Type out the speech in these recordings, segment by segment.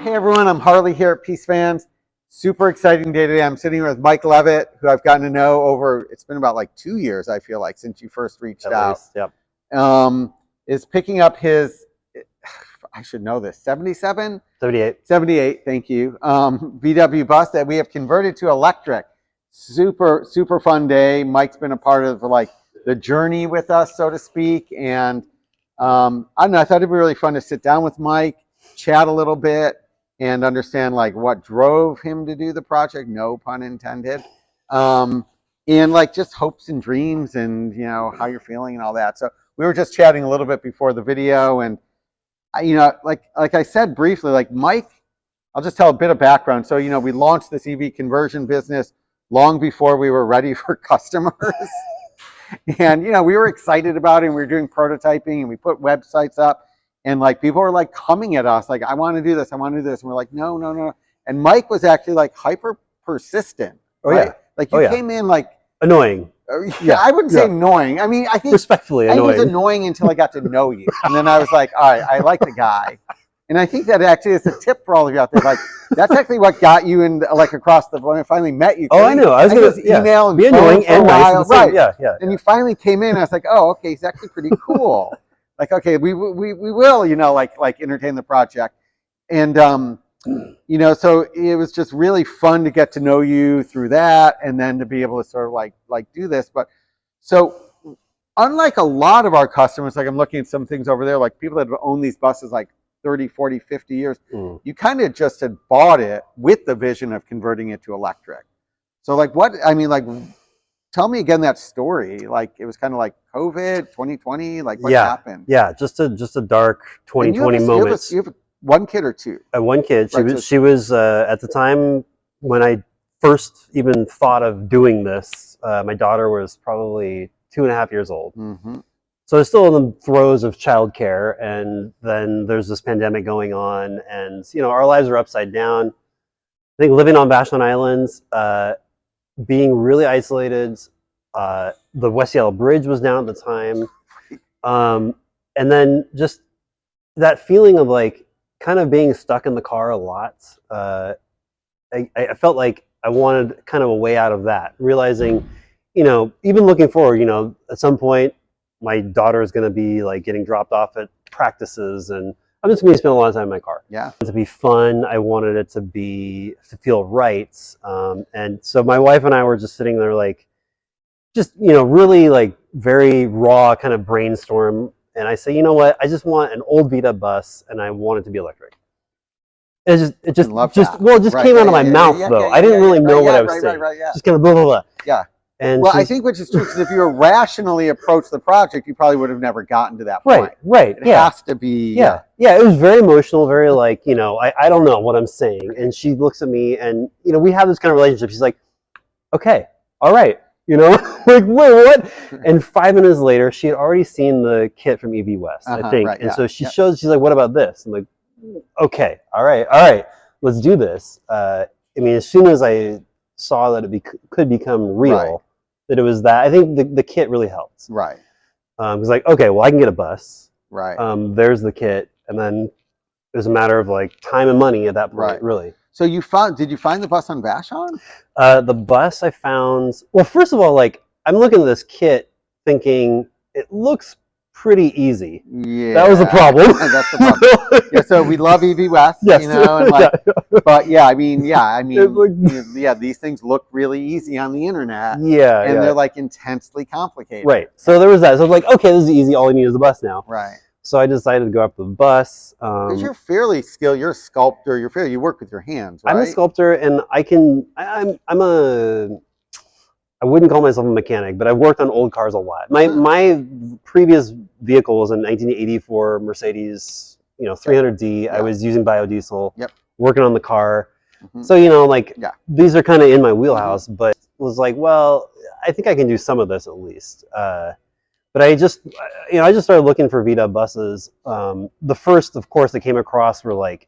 Hey everyone, I'm Harley here at Peace Fans. Super exciting day today. I'm sitting here with Mike Levitt, who I've gotten to know over, it's been about like 2 years, I feel like, since you first reached out. Yep. Is picking up his, I should know this, 77? 78. 78, thank you. VW bus that we have converted to electric. Super, super fun day. Mike's been a part of like the journey with us, so to speak. And I don't know, I thought it'd be really fun to sit down with Mike, chat a little bit, and understand like what drove him to do the project, no pun intended. And like just hopes and dreams and, you know, how you're feeling and all that. So we were just chatting a little bit before the video, and you know, like I said briefly, like Mike, I'll just tell a bit of background. So, you know, we launched this EV conversion business long before we were ready for customers. And, you know, we were excited about it, and we were doing prototyping, and we put websites up, and like people were like coming at us, like, I want to do this, I want to do this. And we're like, no, no, no. And Mike was actually like hyper persistent. Oh, right? yeah. Like you came in like annoying. Yeah, I wouldn't say annoying. I mean, I think respectfully annoying. It was annoying until I got to know you. And then I was like, all right, I like the guy. And I think that actually is a tip for all of you out there. Like, that's actually what got you in, like, across the, when I finally met you. Oh, I know. I was going to email and be annoying and nice. Right. Yeah, yeah. And you finally came in, and I was like, oh, okay, he's actually pretty cool. Like, okay, we will, you know, like entertain the project. And, you know, so it was just really fun to get to know you through that, and then to be able to sort of like do this. But so unlike a lot of our customers, like I'm looking at some things over there, like people that have owned these buses like 30, 40, 50 years, you kind of just had bought it with the vision of converting it to electric. So like what, I mean, like, tell me again that story. Like it was kind of like COVID, 2020, like what happened? Yeah, just a dark 2020 moment. You have one kid or two? One kid. She was at the time when I first even thought of doing this, my daughter was probably 2.5 years old. So it's still in the throes of childcare, and then there's this pandemic going on, and you know our lives are upside down. I think living on Vashon Islands, being really isolated. The West Yellow Bridge was down at the time, and then just that feeling of like kind of being stuck in the car a lot. I felt like I wanted kind of a way out of that, realizing, you know, even looking forward, you know, at some point my daughter is going to be like getting dropped off at practices, and I'm just going to spend a lot of time in my car. Yeah. To be fun. I wanted it to feel right. And so my wife and I were just sitting there like, just, you know, really like very raw kind of brainstorm. And I say, you know what? I just want an old VW bus, and I want it to be electric. It just came out of my mouth though. I didn't really know what I was saying. Just kind of blah, blah, blah. Yeah. And well, I think which is true, because if you were rationally approached the project, you probably would have never gotten to that point. Right. It has to be. Yeah. It was very emotional, very like, you know, I don't know what I'm saying. And she looks at me, and, you know, we have this kind of relationship. She's like, okay, all right. You know, like, wait, what? And 5 minutes later, she had already seen the kit from EV West, I think. And so she's like, what about this? I'm like, okay, all right, let's do this. I mean, as soon as I saw that it could become real, that it was that, I think the kit really helped. Right. It was like, okay, well, I can get a bus. Right. There's the kit. And then it was a matter of like time and money at that point, really. So did you find the bus on Vashon? The bus I found, well, first of all, like I'm looking at this kit thinking it looks pretty easy. Yeah. That was the problem. That's the problem. Yeah, so we love EV West, you know, and like, but I mean, these things look really easy on the internet. Yeah. And they're like intensely complicated. Right. So there was that. So I was like, okay, this is easy. All you need is a bus now. Right. So I decided to go up to the bus. Because you're fairly skilled. You're a sculptor. You work with your hands, right? I'm a sculptor, and I wouldn't call myself a mechanic, but I've worked on old cars a lot. My previous vehicle was a 1984 Mercedes, 300D. I was using biodiesel, working on the car. So, like these are kind of in my wheelhouse, but was like, well, I think I can do some of this at least. But I just started looking for VW buses. The first, of course, that came across were like,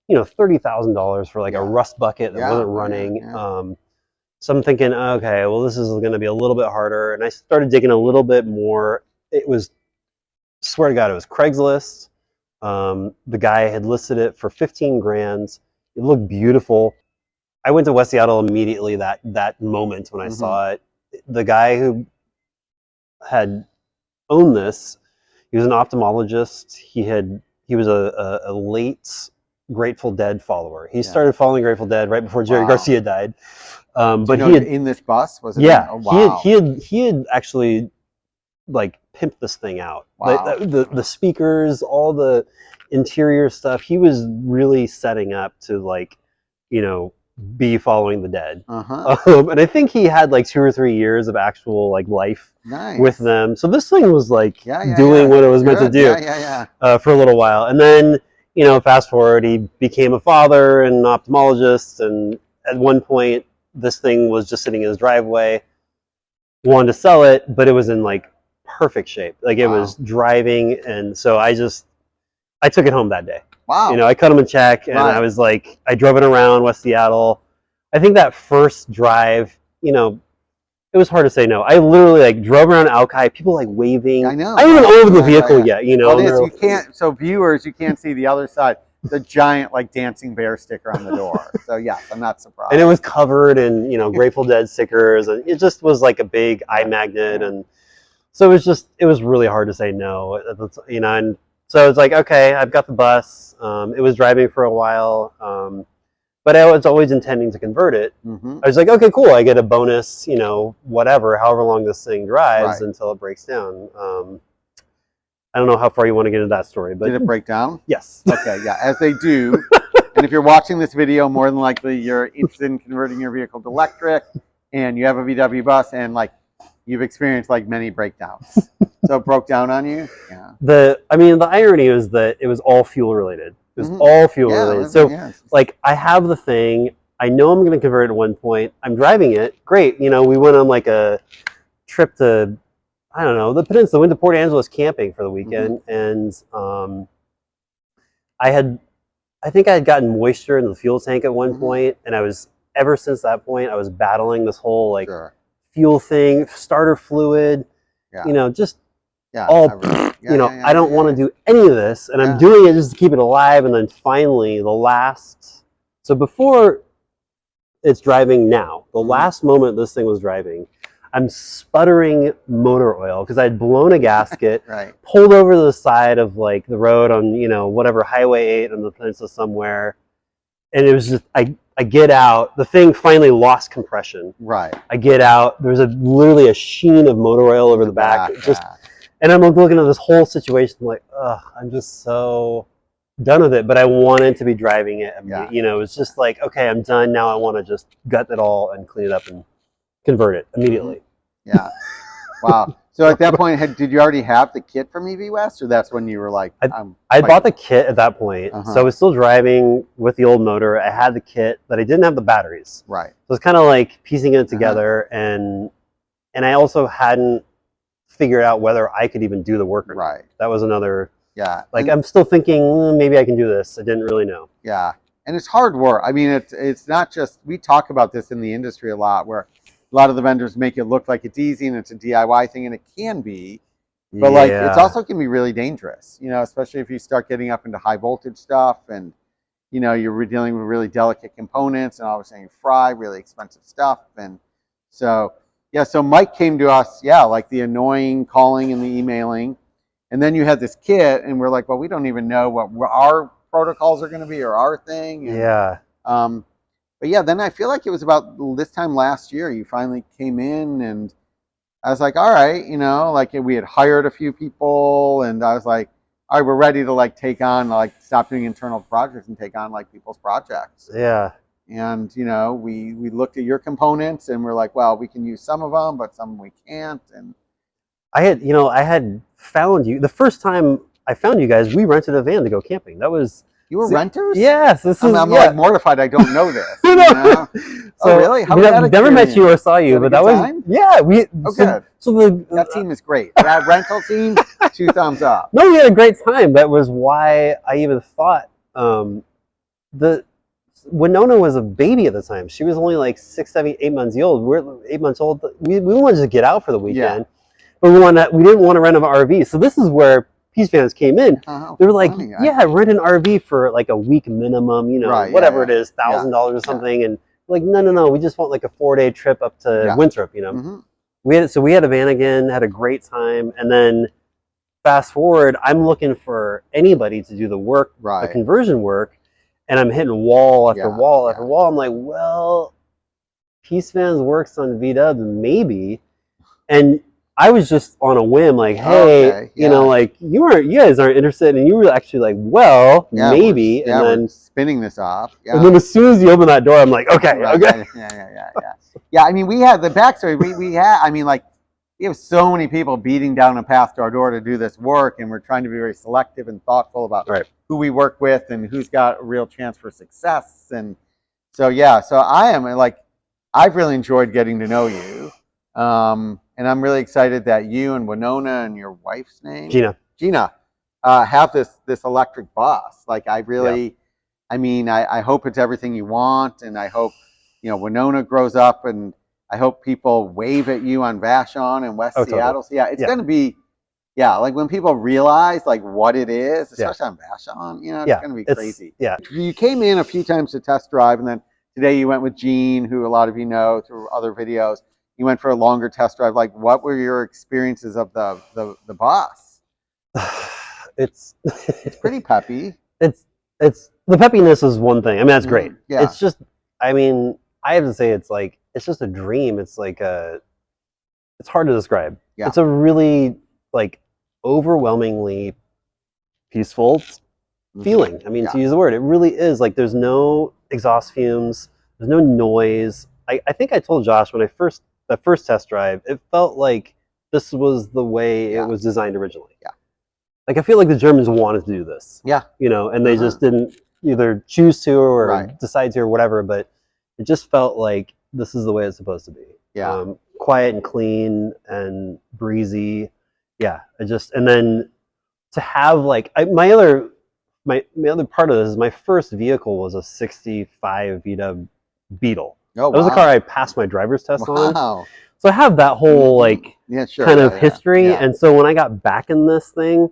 $30,000 for like a rust bucket that wasn't running. So I'm thinking, okay, well, this is going to be a little bit harder. And I started digging a little bit more. It was, swear to God, it was Craigslist. The guy had listed it for 15 grand. It looked beautiful. I went to West Seattle immediately that moment when I saw it. The guy who had owned this, he was an ophthalmologist. He was a late Grateful Dead follower. He started following Grateful Dead right before Jerry Garcia died. But he had in this bus, was it? Yeah, Oh, wow. he had actually like pimped this thing out. Wow. The speakers, all the interior stuff. He was really setting up to like, you know, be following the Dead. And I think he had like 2 or 3 years of actual like life with them. So this thing was like doing what it was meant to do for a little while. And then, you know, fast forward, he became a father and an ophthalmologist. And at one point, this thing was just sitting in his driveway. Wanted to sell it, but it was in like perfect shape. Like it was driving. And so I took it home that day. Wow. You know, I cut him a check and I was like, I drove it around West Seattle. I think that first drive, you know, it was hard to say no. I literally like drove around Alki, people like waving. I know. I haven't even owned the vehicle yet, you know. Well, you can't, so viewers, you can't see the other side. The giant like dancing bear sticker on the door. So yes, I'm not surprised. And it was covered in, you know, Grateful Dead stickers, and it just was like a big eye magnet. And so it was really hard to say no, you know. And so it's like, okay, I've got the bus. It was driving for a while, but I was always intending to convert it. I was like, okay, cool. I get a bonus, you know, whatever, however long this thing drives until it breaks down. I don't know how far you want to get into that story, but did it break down? Yes. Okay, yeah, as they do. And if you're watching this video, more than likely you're interested in converting your vehicle to electric, and you have a VW bus, and like you've experienced like many breakdowns. So it broke down on you? Yeah. The irony is that it was all fuel related. It was all fuel related. So like I have the thing, I know I'm going to convert it at one point. I'm driving it. Great. You know, we went on like a trip to, I don't know, the peninsula. Went to Port Angeles camping for the weekend. And I think I had gotten moisture in the fuel tank at one point. And ever since that point, I was battling this whole like fuel thing, starter fluid, you know, just you know, I don't want to do any of this, and I'm doing it just to keep it alive. And then finally, so before it's driving now, the last moment this thing was driving, I'm sputtering motor oil because I'd blown a gasket, pulled over to the side of like the road on, you know, whatever, Highway 8 on the peninsula somewhere, and it was just I get out. The thing finally lost compression. I get out. There's literally a sheen of motor oil over the back. And I'm looking at this whole situation like, ugh, I'm just so done with it. But I wanted to be driving it. You know, it's just like, okay, I'm done. Now I want to just gut it all and clean it up and convert it immediately. Yeah. Wow. So at that point, did you already have the kit from EV West, or that's when you were like, I bought the kit at that point. So I was still driving with the old motor. I had the kit, but I didn't have the batteries. So it's kind of like piecing it together. And I also hadn't figured out whether I could even do the work or not. That was another, like I'm still thinking, maybe I can do this. I didn't really know. Yeah. And it's hard work. I mean, it's not just, we talk about this in the industry a lot, where a lot of the vendors make it look like it's easy and it's a DIY thing, and it can be, but like it's also can be really dangerous, you know, especially if you start getting up into high voltage stuff, and you know, you're dealing with really delicate components, and all of a sudden you fry really expensive stuff. And so so Mike came to us, like the annoying calling and the emailing, and then you had this kit, and we're like, well, we don't even know what our protocols are going to be or our thing. And, but yeah, then I feel like it was about this time last year, you finally came in, and I was like, all right, you know, like we had hired a few people, and I was like, all right, we're ready to like take on, like stop doing internal projects and take on like people's projects. And, you know, we looked at your components, and we're like, well, we can use some of them, but some we can't. And I had found you the first time I found you guys. We rented a van to go camping. That was, you were renters? Yes. I'm like mortified I don't know this. You know? So really? How I've never met you or saw you, but that was time? good. So that team is great. That rental team, 2 thumbs up. No, we had a great time. That was why I even thought Winona was a baby at the time. She was only like 6, 7, 8 months old. We're 8 months old. We wanted to get out for the weekend, but we didn't want to rent an RV. So this is where Peace fans came in. Oh, They were like, funny. yeah, rent an RV for like a week minimum, you know, Right, yeah, whatever yeah. it is, $1,000 or something. And like, no, we just want like a 4-day trip up to Winthrop, you know. Mm-hmm. We had a van again, had a great time, and then fast forward, I'm looking for anybody to do the work, the conversion work, and I'm hitting wall after wall after wall. I'm like, well, Peace Fans works on VW, maybe. And I was just on a whim, like, hey, you know, like you guys aren't interested, and you were actually like, well, maybe. And then we're spinning this off. And then as soon as you open that door, I'm like, okay. Yeah, I mean, we had the backstory. We had, I mean, like, we have so many people beating down a path to our door to do this work, and we're trying to be very selective and thoughtful about who we work with and who's got a real chance for success. And so, so I am like, I've really enjoyed getting to know you. And I'm really excited that you and Winona and your wife's name? Gina, have this electric bus. Like, I really, I mean, I hope it's everything you want, and I hope, you know, Winona grows up, and I hope people wave at you on Vashon and West Seattle. So, it's going to be, like when people realize like what it is, especially on Vashon, you know, it's going to be crazy. You came in a few times to test drive, and then today you went with Gene, who a lot of you know through other videos. You went for a longer test drive. Like, what were your experiences of the bus? It's pretty peppy. It's the peppiness is one thing. I mean, that's great. It's just, I mean, I have to say, it's like, it's just a dream. It's like it's hard to describe. It's a really like overwhelmingly peaceful feeling. I mean, to use the word, it really is. Like, there's no exhaust fumes, there's no noise. I think I told Josh when the first test drive, it felt like this was the way it was designed originally. Like, I feel like the Germans wanted to do this. You know, and they just didn't either choose to or decide to or whatever, but it just felt like this is the way it's supposed to be. Quiet and clean and breezy. And then to have like my other part of this is my first vehicle was a 65 VW Beetle. That was the car I passed my driver's test on. So I have that whole like kind of history. And so when I got back in this thing,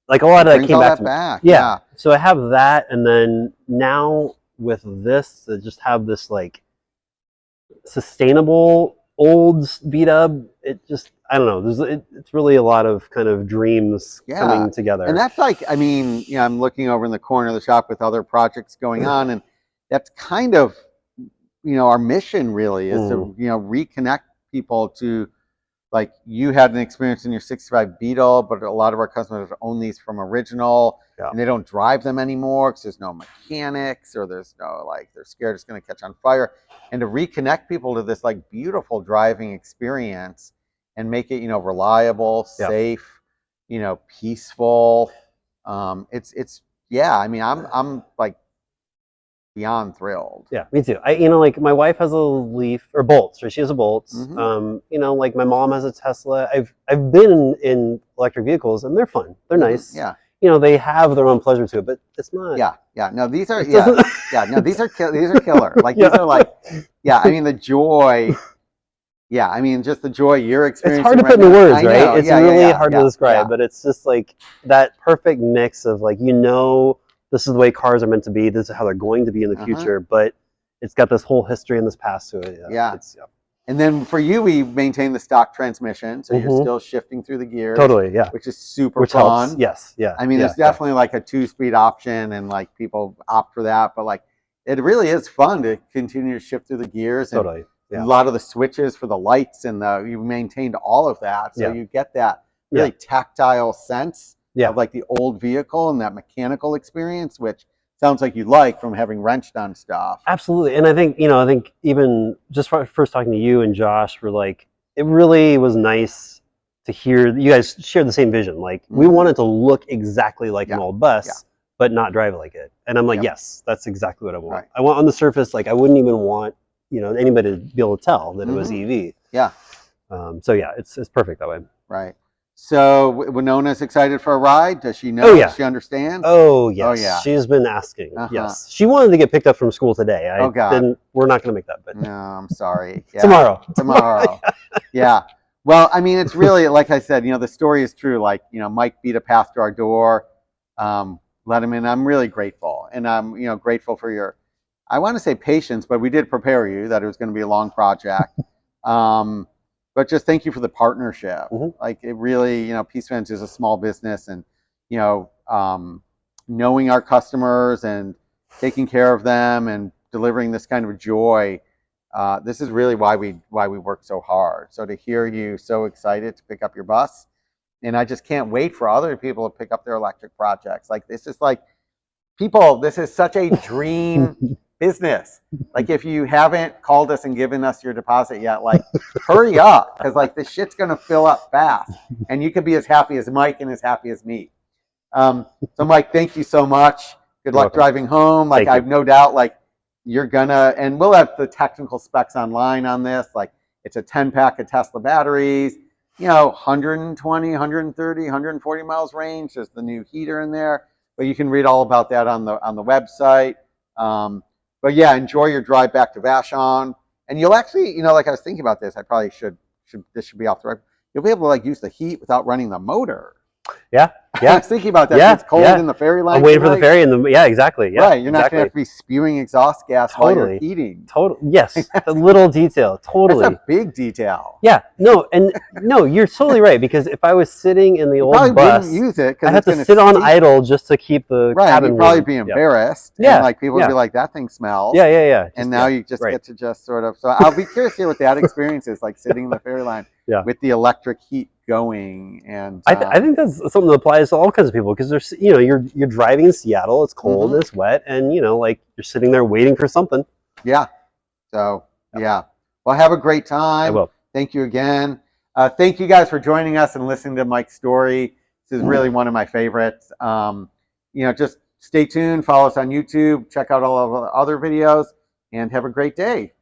like a lot of that came back to me. So I have that, and then now with this, to just have this like sustainable old VW, it just, I don't know, it's really a lot of kind of dreams coming together. And that's like, I mean, you know, I'm looking over in the corner of the shop with other projects going on, and that's kind of, you know, our mission really is to, you know, reconnect people to, like, you had an experience in your 65 Beetle, but a lot of our customers own these from original, and they don't drive them anymore because there's no mechanics, or there's no, like, they're scared it's going to catch on fire. And to reconnect people to this like beautiful driving experience and make it, you know, reliable, safe, you know, peaceful. It's I mean, I'm like beyond thrilled. Yeah, me too. You know, like, my wife has a Leaf, or Bolts, or she has a Bolts. You know, like, my mom has a Tesla. I've been in electric vehicles, and they're fun. They're nice. You know, they have their own pleasure to it, but it's not. No, these are no, these are killer. Like, these are like, I mean, the joy. I mean, just the joy you're experiencing. It's hard to put into words, right? It's really hard to describe, but it's just like that perfect mix of, like, you know, this is the way cars are meant to be. This is how they're going to be in the future, but it's got this whole history and this past to it. And then for you, we maintain the stock transmission, so you're still shifting through the gears. Totally, which is super fun. Helps. I mean, there's definitely like a 2-speed option, and like people opt for that, but like it really is fun to continue to shift through the gears. And a lot of the switches for the lights and you maintained all of that, so you get that really tactile sense of like the old vehicle and that mechanical experience, which sounds like you like from having wrenched on stuff. Absolutely. And I think, you know, even just first talking to you and Josh, were like, it really was nice to hear you guys share the same vision. Like, we wanted to look exactly like an old bus, but not drive like it. And I'm like, yes, that's exactly what I want. I want on the surface, like, I wouldn't even want, you know, anybody to be able to tell that it was EV. So it's perfect that way. Right. So Winona's excited for a ride. Does she know? Does she understand? Oh yes. She's been asking. Yes. She wanted to get picked up from school today. We're not going to make that, but no, I'm sorry. Tomorrow. Well, I mean, it's really, like I said, the story is true. Like, Mike beat a path to our door, let him in. I'm really grateful. And I'm, grateful for your, I want to say patience, but we did prepare you that it was going to be a long project. But just thank you for the partnership. Like, it really, Peace Fence is a small business, and, knowing our customers and taking care of them and delivering this kind of joy. This is really why we work so hard. So to hear you so excited to pick up your bus, and I just can't wait for other people to pick up their electric projects. Like, this is like, people, this is such a dream business. Like, if you haven't called us and given us your deposit yet, like, hurry up, because like this shit's gonna fill up fast, and you could be as happy as Mike and as happy as me. So Mike, thank you so much. Good luck driving home. Like, I have no doubt, like, you're gonna, and we'll have the technical specs online on this. Like, it's a 10-pack of Tesla batteries, 120, 130, 140 miles range. There's the new heater in there, but you can read all about that on the website. But yeah, enjoy your drive back to Vashon, and you'll actually, like, I was thinking about this. I probably should this should be off the record. You'll be able to like use the heat without running the motor. Yeah. I was thinking about that. Yeah, it's cold in the ferry line. I'm waiting for the ferry, and yeah, exactly. Yeah, right. You're not going to have to be spewing exhaust gas while you're eating. Yes, a little detail. Totally. That's a big detail. Yeah. No, you're totally right, because if I was sitting in the old bus, wouldn't use it. I have to sit on idle just to keep the cabin You'd probably warm. be embarrassed. Yeah. And like, people would be like, that thing smells. Yeah. And now you just get to just sort of. So I'll be curious to hear what that experience is like, sitting in the ferry line with the electric heat going. And I think that's something that applies to all kinds of people, because there's, you're driving in Seattle, it's cold, it's wet, and like, you're sitting there waiting for something. Yeah. So yeah. Well, have a great time. I will. Thank you again. Thank you guys for joining us and listening to Mike's story. This is really one of my favorites. Just stay tuned, follow us on YouTube, check out all of our other videos, and have a great day.